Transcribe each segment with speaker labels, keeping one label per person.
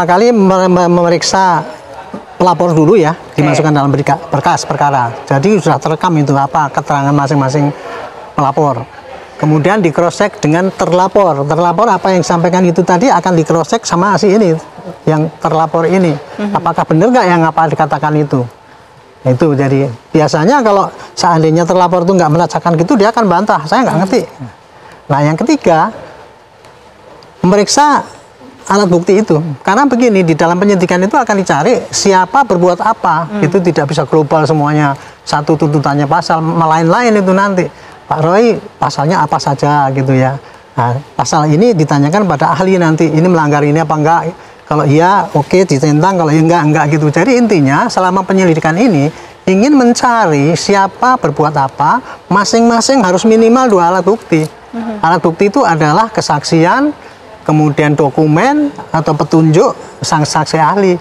Speaker 1: kali memeriksa pelapor dulu ya, dimasukkan dalam berkas perkara. Jadi sudah terekam itu apa keterangan masing-masing pelapor. Kemudian di cross check dengan terlapor. Terlapor apa yang disampaikan itu tadi akan di cross check sama si ini yang terlapor ini. Apakah benar nggak yang apa dikatakan itu? Itu jadi biasanya kalau seandainya terlapor itu nggak merasakan gitu, dia akan bantah. Saya nggak ngerti. Nah yang ketiga, memeriksa alat bukti itu, karena begini, di dalam penyidikan itu akan dicari siapa berbuat apa. Itu tidak bisa global semuanya satu tuntutannya pasal, lain-lain itu nanti Pak Roy pasalnya apa saja gitu ya. Nah, pasal ini ditanyakan pada ahli nanti, ini melanggar ini apa enggak, kalau iya oke ditentang, kalau enggak gitu. Jadi intinya selama penyelidikan ini ingin mencari siapa berbuat apa, masing-masing harus minimal 2 alat bukti. Alat bukti itu adalah kesaksian, kemudian dokumen atau petunjuk sang saksi ahli.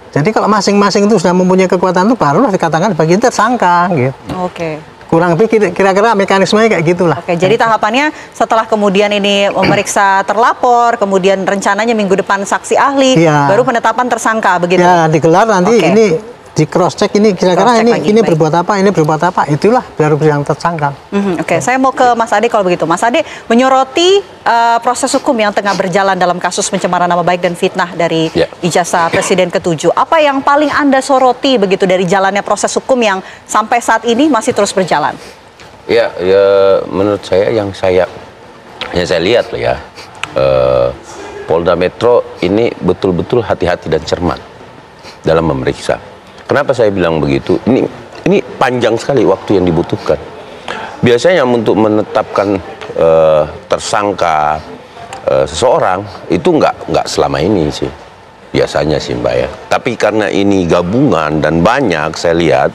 Speaker 1: Jadi kalau masing-masing itu sudah mempunyai kekuatan itu barulah dikatakan bagi tersangka gitu.
Speaker 2: Oke.
Speaker 1: Kurang lebih kira-kira mekanismenya kayak gitulah.
Speaker 2: Oke, jadi tahapannya setelah kemudian ini memeriksa terlapor, kemudian rencananya minggu depan saksi ahli, baru penetapan tersangka begitu. Ya,
Speaker 1: digelar nanti ini di cross check ini kira-kira ini berbuat apa, ini berbuat apa, itulah baru yang tersangka.
Speaker 2: Oke, saya mau ke Mas Ade kalau begitu. Mas Ade menyoroti proses hukum yang tengah berjalan dalam kasus pencemaran nama baik dan fitnah dari ijazah Presiden ke-7. Apa yang paling Anda soroti begitu dari jalannya proses hukum yang sampai saat ini masih terus berjalan?
Speaker 3: Ya menurut saya yang saya lihat lah ya, Polda Metro ini betul-betul hati-hati dan cermat dalam memeriksa. Kenapa saya bilang begitu? Ini panjang sekali waktu yang dibutuhkan. Biasanya untuk menetapkan tersangka seseorang itu nggak selama ini sih, biasanya sih Mbak ya. Tapi karena ini gabungan dan banyak saya lihat,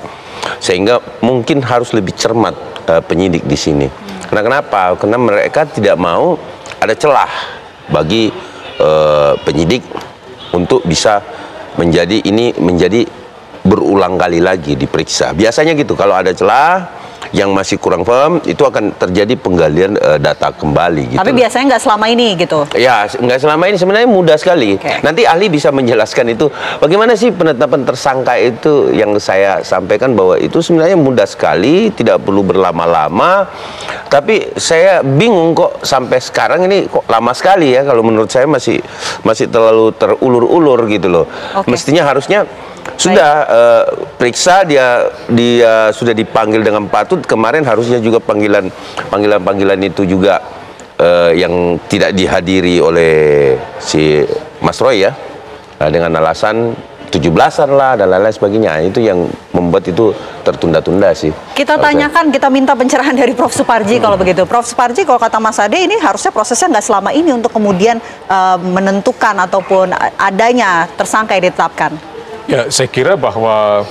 Speaker 3: sehingga mungkin harus lebih cermat penyidik di sini. Karena kenapa? Karena mereka tidak mau ada celah bagi penyidik untuk bisa menjadi berulang kali lagi diperiksa. Biasanya gitu, kalau ada celah yang masih kurang firm, itu akan terjadi penggalian data kembali gitu.
Speaker 2: Tapi biasanya nggak selama ini gitu?
Speaker 3: Ya, nggak selama ini, sebenarnya mudah sekali. Nanti ahli bisa menjelaskan itu, bagaimana sih penetapan tersangka itu yang saya sampaikan bahwa itu sebenarnya mudah sekali, tidak perlu berlama-lama. Tapi saya bingung kok sampai sekarang ini kok lama sekali ya, kalau menurut saya masih terlalu terulur-ulur gitu loh. Mestinya harusnya sudah periksa, dia sudah dipanggil dengan patut. Kemarin harusnya juga panggilan itu juga yang tidak dihadiri oleh si Mas Roy ya, dengan alasan 17-an lah dan lain-lain sebagainya. Itu yang membuat itu tertunda-tunda sih.
Speaker 2: Kita tanyakan, kita minta pencerahan dari Prof. Suparji kalau begitu. Prof. Suparji, kalau kata Mas Ade ini harusnya prosesnya nggak selama ini untuk kemudian menentukan ataupun adanya tersangka yang ditetapkan.
Speaker 4: Ya, saya kira bahwa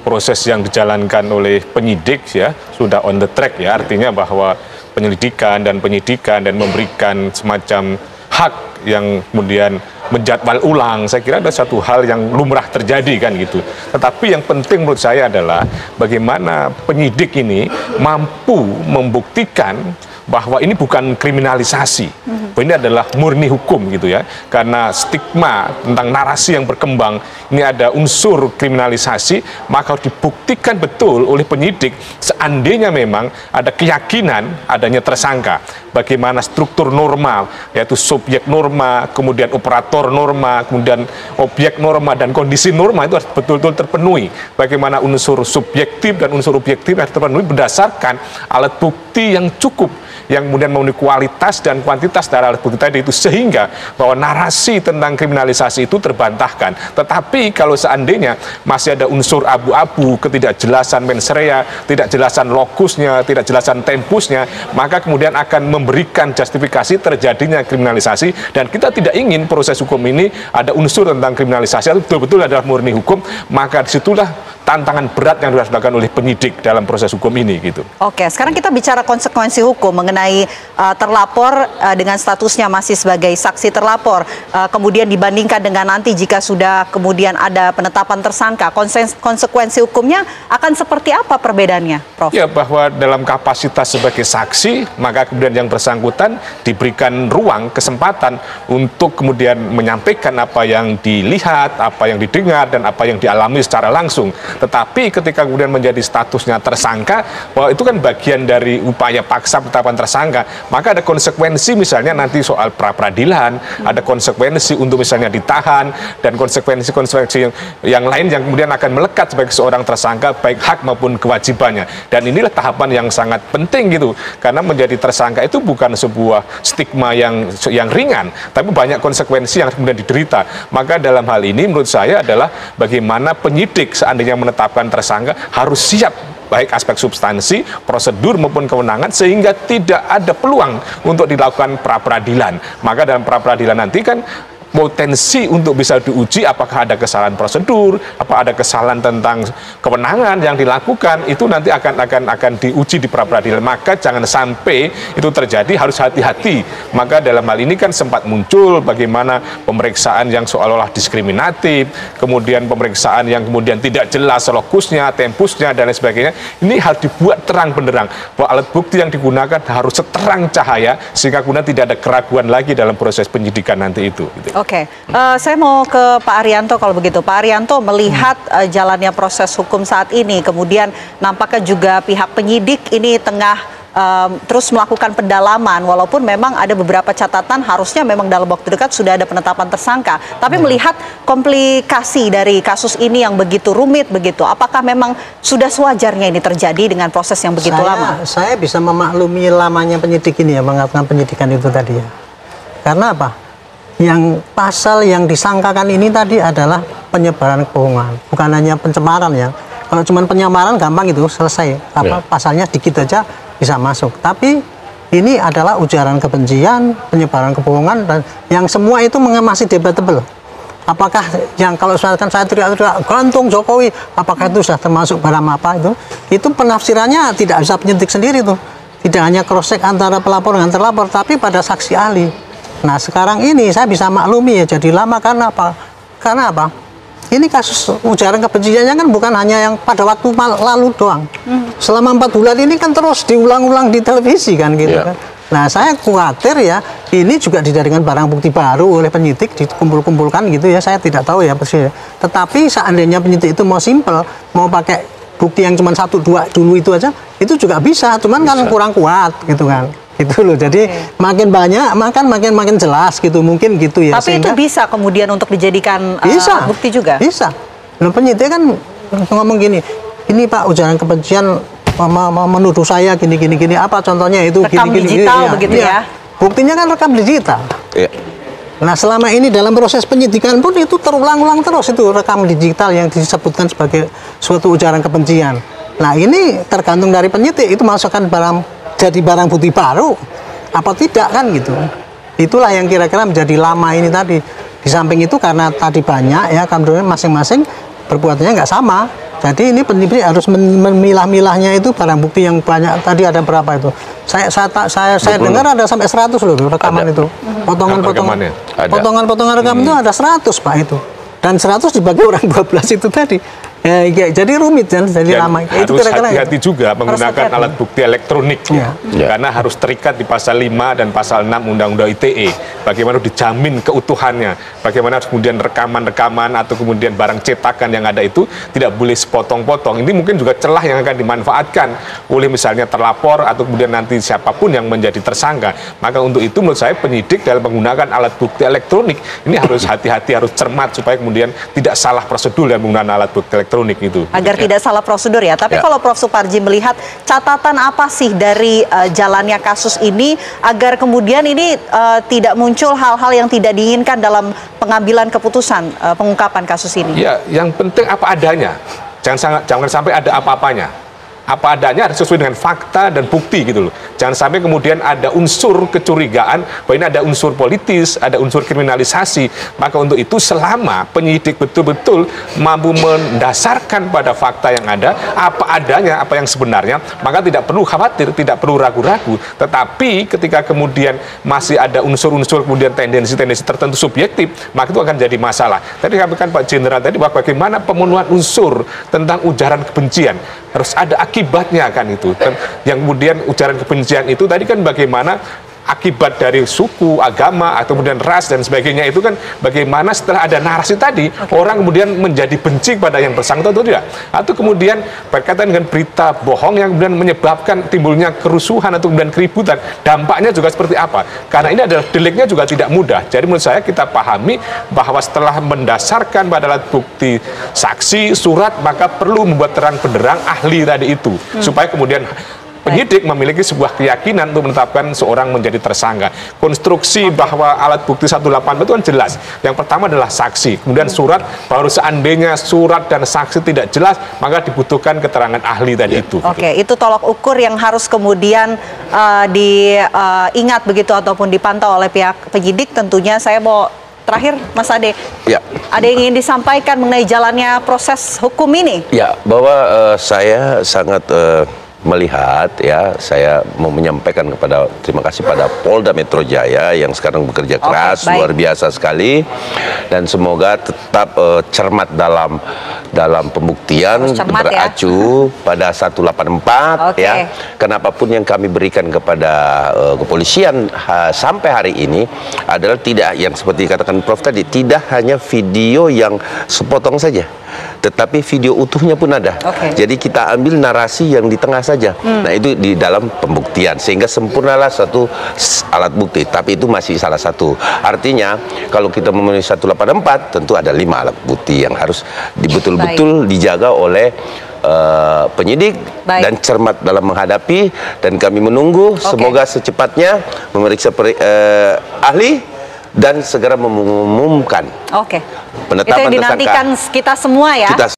Speaker 4: proses yang dijalankan oleh penyidik ya sudah on the track ya, artinya bahwa penyelidikan dan penyidikan dan memberikan semacam hak yang kemudian menjadwal ulang, saya kira ada satu hal yang lumrah terjadi kan gitu. Tetapi yang penting menurut saya adalah bagaimana penyidik ini mampu membuktikan bahwa ini bukan kriminalisasi, ini adalah murni hukum gitu ya, karena stigma tentang narasi yang berkembang ini ada unsur kriminalisasi, maka harus dibuktikan betul oleh penyidik seandainya memang ada keyakinan adanya tersangka, bagaimana struktur norma, yaitu subjek norma, kemudian operator norma, kemudian objek norma dan kondisi norma itu harus betul-betul terpenuhi, bagaimana unsur subjektif dan unsur objektif harus terpenuhi berdasarkan alat bukti yang cukup, yang kemudian memenuhi kualitas dan kuantitas dari alat bukti tadi itu, sehingga bahwa narasi tentang kriminalisasi itu terbantahkan. Tetapi kalau seandainya masih ada unsur abu-abu, ketidakjelasan mens rea, tidak jelasan lokusnya, tidak jelasan tempusnya, maka kemudian akan memberikan justifikasi terjadinya kriminalisasi, dan kita tidak ingin proses hukum ini ada unsur tentang kriminalisasi, itu betul-betul adalah murni hukum, maka disitulah tantangan berat yang harus dilakukan oleh penyidik dalam proses hukum ini gitu.
Speaker 2: Oke, sekarang kita bicara konsekuensi hukum mengenai terlapor dengan statusnya masih sebagai saksi terlapor, kemudian dibandingkan dengan nanti jika sudah kemudian ada penetapan tersangka, konsekuensi hukumnya akan seperti apa perbedaannya, Prof?
Speaker 4: Ya, bahwa dalam kapasitas sebagai saksi, maka kemudian yang bersangkutan diberikan ruang, kesempatan untuk kemudian menyampaikan apa yang dilihat, apa yang didengar, dan apa yang dialami secara langsung. Tetapi ketika kemudian menjadi statusnya tersangka, bahwa itu kan bagian dari upaya paksa penetapan tersangka, maka ada konsekuensi misalnya nanti soal pra-peradilan, ada konsekuensi untuk misalnya ditahan, dan konsekuensi-konsekuensi yang lain yang kemudian akan melekat sebagai seorang tersangka, baik hak maupun kewajibannya. Dan inilah tahapan yang sangat penting gitu, karena menjadi tersangka itu bukan sebuah stigma yang ringan, tapi banyak konsekuensi yang kemudian diderita. Maka dalam hal ini menurut saya adalah bagaimana penyidik seandainya menetapkan tersangka harus siap, baik aspek substansi, prosedur maupun kewenangan, sehingga tidak ada peluang untuk dilakukan pra-peradilan. Maka dalam pra-peradilan nanti kan potensi untuk bisa diuji apakah ada kesalahan prosedur, apa ada kesalahan tentang kewenangan yang dilakukan, itu nanti akan diuji di pra-peradilan. Maka jangan sampai itu terjadi, harus hati-hati. Maka dalam hal ini kan sempat muncul bagaimana pemeriksaan yang seolah-olah diskriminatif, kemudian pemeriksaan yang kemudian tidak jelas lokusnya, tempusnya, dan lain sebagainya. Ini harus dibuat terang benderang bahwa alat bukti yang digunakan harus seterang cahaya, sehingga kemudian tidak ada keraguan lagi dalam proses penyidikan nanti itu. Gitu.
Speaker 2: Oke, saya mau ke Pak Arianto kalau begitu. Pak Arianto melihat jalannya proses hukum saat ini, kemudian nampaknya juga pihak penyidik ini tengah terus melakukan pendalaman, walaupun memang ada beberapa catatan harusnya memang dalam waktu dekat sudah ada penetapan tersangka. Tapi melihat komplikasi dari kasus ini yang begitu rumit begitu, apakah memang sudah sewajarnya ini terjadi dengan proses yang begitu lama?
Speaker 1: Saya bisa memaklumi lamanya penyidik ini ya, mengatakan penyidikan itu tadi ya. Karena apa? Yang pasal yang disangkakan ini tadi adalah penyebaran kebohongan, bukan hanya pencemaran ya. Kalau cuma penyamaran gampang itu selesai, pasalnya dikit aja bisa masuk. Tapi ini adalah ujaran kebencian, penyebaran kebohongan, dan yang semua itu masih debatable. Apakah yang kalau misalkan saya teriak-teriak gantung Jokowi, apakah itu sudah termasuk barang apa itu? Itu penafsirannya tidak bisa penyidik sendiri tuh. Tidak hanya cross check antara pelapor dengan terlapor, tapi pada saksi ahli. Nah sekarang ini saya bisa maklumi ya jadi lama karena apa? Karena apa? Ini kasus ujaran kebenciannya kan bukan hanya yang pada waktu lalu doang. Selama 4 bulan ini kan terus diulang-ulang di televisi kan gitu kan. Nah saya khawatir ya ini juga dijadikan barang bukti baru oleh penyidik, dikumpul-kumpulkan gitu ya, saya tidak tahu ya persis. Tetapi seandainya penyidik itu mau simpel, mau pakai bukti yang cuma 1-2 dulu itu aja, itu juga bisa, cuman kan kurang kuat gitu kan. Gitu loh, jadi makin banyak makin jelas gitu, mungkin gitu ya.
Speaker 2: Tapi itu bisa kemudian untuk dijadikan bukti juga?
Speaker 1: Bisa. Nah, penyidik kan ngomong gini, ini Pak ujaran kebencian menuduh saya gini, apa contohnya itu
Speaker 2: rekam
Speaker 1: gini,
Speaker 2: digital
Speaker 1: ya,
Speaker 2: begitu ya?
Speaker 1: Buktinya kan rekam digital.
Speaker 3: Ya.
Speaker 1: Nah selama ini dalam proses penyidikan pun itu terulang-ulang terus itu rekam digital yang disebutkan sebagai suatu ujaran kebencian. Nah ini tergantung dari penyidik, itu masukkan jadi barang bukti baru apa tidak kan gitu. Itulah yang kira-kira menjadi lama ini tadi. Di samping itu karena tadi banyak ya, kemudian masing-masing perbuatannya nggak sama. Jadi ini penyidik harus memilah-milahnya itu barang bukti yang banyak. Tadi ada berapa itu? Saya dengar ada sampai 100 loh rekaman itu. Potongan-potongan rekaman itu ada 100 Pak itu. Dan 100 dibagi orang 12 itu tadi. Jadi rumit dan jadi lama.
Speaker 4: Harus hati-hati juga menggunakan alat bukti elektronik karena harus terikat di pasal 5 dan pasal 6 Undang-Undang ITE. Bagaimana dijamin keutuhannya, bagaimana kemudian rekaman-rekaman atau kemudian barang cetakan yang ada itu tidak boleh sepotong-potong. Ini mungkin juga celah yang akan dimanfaatkan oleh misalnya terlapor atau kemudian nanti siapapun yang menjadi tersangka. Maka untuk itu menurut saya penyidik dalam menggunakan alat bukti elektronik ini harus hati-hati, harus cermat supaya kemudian tidak salah prosedur dalam menggunakan alat bukti elektronik itu.
Speaker 2: Agar tidak salah prosedur ya. Tapi kalau Prof Suparji melihat catatan apa sih dari jalannya kasus ini agar kemudian ini tidak muncul hal-hal yang tidak diinginkan dalam pengambilan keputusan pengungkapan kasus ini?
Speaker 4: Ya, yang penting apa adanya. Jangan sampai ada apa-apanya. apa adanya, harus sesuai dengan fakta dan bukti gitu loh. Jangan sampai kemudian ada unsur kecurigaan bahwa ini ada unsur politis, ada unsur kriminalisasi. Maka untuk itu selama penyidik betul-betul mampu mendasarkan pada fakta yang ada, apa adanya, apa yang sebenarnya, maka tidak perlu khawatir, tidak perlu ragu-ragu. Tetapi ketika kemudian masih ada unsur-unsur kemudian tendensi-tendensi tertentu subjektif, maka itu akan jadi masalah. Tadi sampaikan Pak Jenderal tadi bahwa bagaimana pemenuhan unsur tentang ujaran kebencian harus ada akibatnya kan itu. Dan yang kemudian ujaran kebencian itu tadi kan bagaimana akibat dari suku, agama, atau kemudian ras dan sebagainya itu kan bagaimana setelah ada narasi tadi orang kemudian menjadi benci pada yang bersangkutan atau tidak, atau kemudian berkaitan dengan berita bohong yang kemudian menyebabkan timbulnya kerusuhan atau kemudian keributan, dampaknya juga seperti apa, karena ini adalah deliknya juga tidak mudah. Jadi menurut saya kita pahami bahwa setelah mendasarkan pada alat bukti saksi, surat, maka perlu membuat terang benderang ahli tadi itu supaya kemudian penyidik memiliki sebuah keyakinan untuk menetapkan seorang menjadi tersangka. Konstruksi bahwa alat bukti 184 itu kan jelas. Yang pertama adalah saksi, kemudian surat, baru seandainya surat dan saksi tidak jelas, maka dibutuhkan keterangan ahli tadi itu.
Speaker 2: Oke, itu tolak ukur yang harus kemudian diingat begitu ataupun dipantau oleh pihak penyidik. Tentunya saya mau terakhir, Mas Ade, ada yang ingin disampaikan mengenai jalannya proses hukum ini?
Speaker 3: Ya, bahwa saya sangat melihat, ya, saya mau menyampaikan terima kasih pada Polda Metro Jaya yang sekarang bekerja keras, luar biasa sekali, dan semoga tetap cermat dalam pembuktian, beracu pada 184, ya. Kenapapun yang kami berikan kepada kepolisian sampai hari ini adalah tidak, yang seperti dikatakan Prof tadi, tidak hanya video yang sepotong saja, tetapi video utuhnya pun ada. Jadi kita ambil narasi yang di tengah saja. Nah, itu di dalam pembuktian sehingga sempurnalah satu alat bukti. Tapi itu masih salah satu. Artinya kalau kita memenuhi 184 tentu ada 5 alat bukti yang harus betul-betul dijaga oleh penyidik dan cermat dalam menghadapi, dan kami menunggu semoga secepatnya memeriksa ahli dan segera mengumumkan penetapan
Speaker 2: itu yang dinantikan
Speaker 3: tersangka.
Speaker 2: kita semua ya.